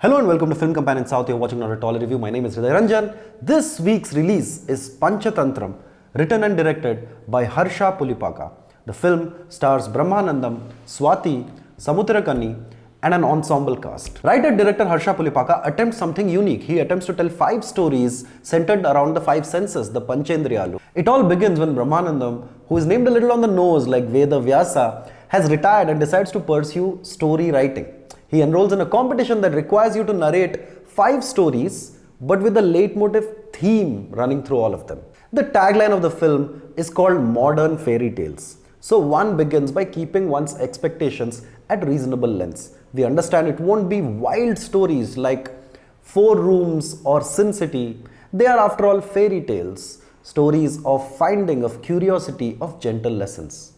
Hello and welcome to Film Companion South. You're watching Not A Tolly review. My name is Hriday Ranjan. This week's release is Panchathantram, written and directed by Harsha Pulipaka. The film stars Brahmanandam, Swathi, Samuthirakani, and an ensemble cast. Writer-director Harsha Pulipaka attempts something unique. He attempts to tell 5 stories centered around the 5 senses, the Panchendriyalu. It all begins when Brahmanandam, who is named a little on the nose like Veda Vyasa, has retired and decides to pursue story writing. He enrolls in a competition that requires you to narrate 5 stories, but with a leitmotif theme running through all of them. The tagline of the film is called Modern Fairy Tales. So one begins by keeping one's expectations at reasonable lengths. We understand it won't be wild stories like 4 Rooms or Sin City. They are after all fairy tales, stories of finding, of curiosity, of gentle lessons.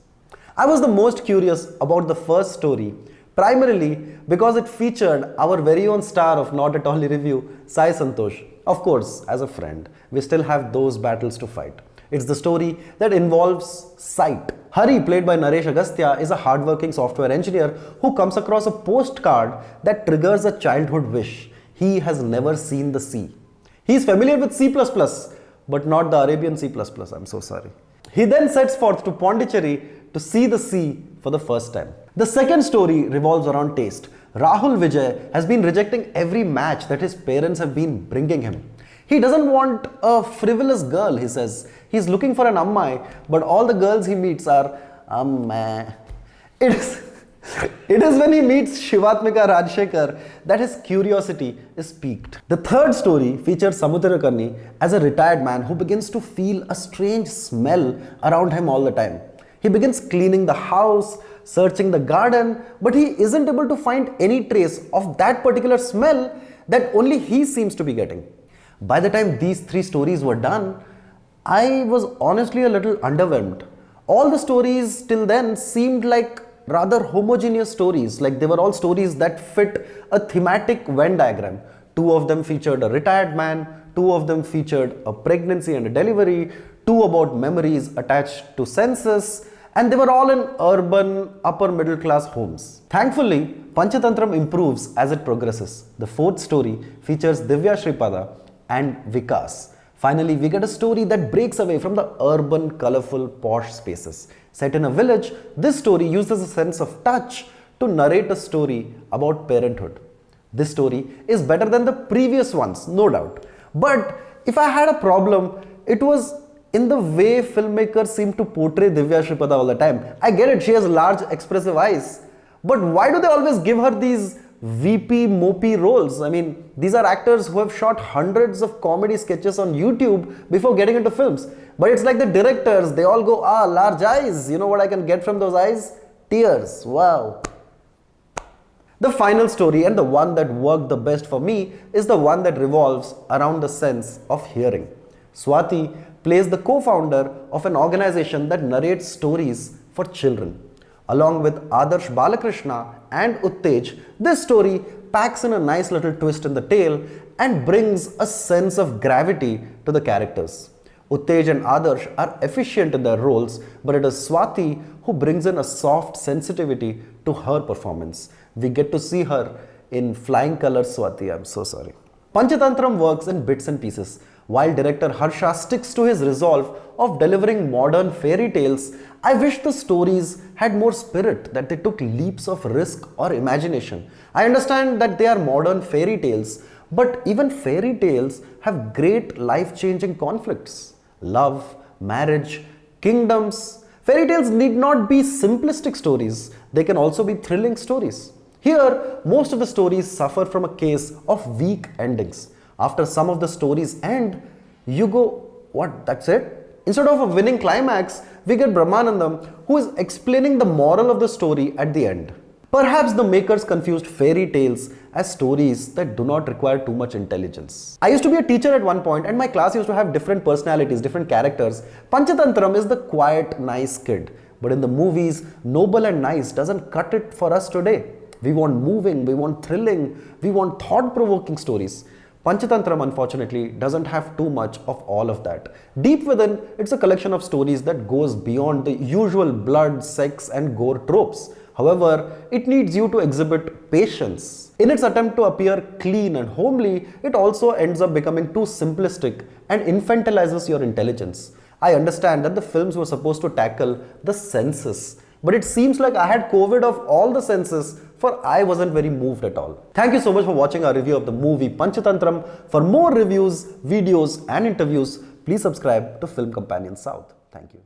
I was the most curious about the first story, primarily because it featured our very own star of Not A Tolly review, Sai Santosh. Of course, as a friend, we still have those battles to fight. It's the story that involves sight. Hari, played by Naresh Agastya, is a hardworking software engineer who comes across a postcard that triggers a childhood wish. He has never seen the sea. He is familiar with C++, but not the Arabian C++, I'm so sorry. He then sets forth to Pondicherry to see the sea for the first time. The second story revolves around taste. Rahul Vijay has been rejecting every match that his parents have been bringing him. He doesn't want a frivolous girl, he says. He's looking for an ammai, but all the girls he meets are ammai. It is when he meets Shivatmika Rajshekhar that his curiosity is piqued. The third story features Samuthirakani as a retired man who begins to feel a strange smell around him all the time. He begins cleaning the house, searching the garden, but he isn't able to find any trace of that particular smell that only he seems to be getting. By the time these 3 stories were done, I was honestly a little underwhelmed. All the stories till then seemed like rather homogeneous stories, like they were all stories that fit a thematic Venn diagram. 2 of them featured a retired man, 2 of them featured a pregnancy and a delivery, 2 about memories attached to senses, and they were all in urban, upper middle class homes. Thankfully, Panchathantram improves as it progresses. The 4th story features Divya Sripada and Vikas. Finally, we get a story that breaks away from the urban, colorful, posh spaces. Set in a village, this story uses a sense of touch to narrate a story about parenthood. This story is better than the previous ones, no doubt. But if I had a problem, it was in the way filmmakers seem to portray Divya Sripada all the time. I get it, she has large expressive eyes. But why do they always give her these VP mopey roles? I mean, these are actors who have shot hundreds of comedy sketches on YouTube before getting into films. But it's like the directors, they all go, large eyes. You know what I can get from those eyes? Tears. Wow. The final story, and the one that worked the best for me, is the one that revolves around the sense of hearing. Swathi plays the co-founder of an organization that narrates stories for children. Along with Adarsh Balakrishna and Uttej, this story packs in a nice little twist in the tale and brings a sense of gravity to the characters. Uttej and Adarsh are efficient in their roles, but it is Swathi who brings in a soft sensitivity to her performance. We get to see her in flying colors, Swathi, I'm so sorry. Panchathantram works in bits and pieces. While director Harsha sticks to his resolve of delivering modern fairy tales, I wish the stories had more spirit, that they took leaps of risk or imagination. I understand that they are modern fairy tales, but even fairy tales have great life-changing conflicts. Love, marriage, kingdoms. Fairy tales need not be simplistic stories. They can also be thrilling stories. Here, most of the stories suffer from a case of weak endings. After some of the stories end, you go, what, that's it? Instead of a winning climax, we get Brahmanandam, who is explaining the moral of the story at the end. Perhaps the makers confused fairy tales as stories that do not require too much intelligence. I used to be a teacher at one point, and my class used to have different personalities, different characters. Panchathantram is the quiet, nice kid. But in the movies, noble and nice doesn't cut it for us today. We want moving, we want thrilling, we want thought-provoking stories. Panchathantram, unfortunately, doesn't have too much of all of that. Deep within, it's a collection of stories that goes beyond the usual blood, sex and gore tropes. However, it needs you to exhibit patience. In its attempt to appear clean and homely, it also ends up becoming too simplistic and infantilizes your intelligence. I understand that the films were supposed to tackle the senses, but it seems like I had COVID of all the senses, for I wasn't very moved at all. Thank you so much for watching our review of the movie Panchathantram. For more reviews, videos and interviews, please subscribe to Film Companion South. Thank you.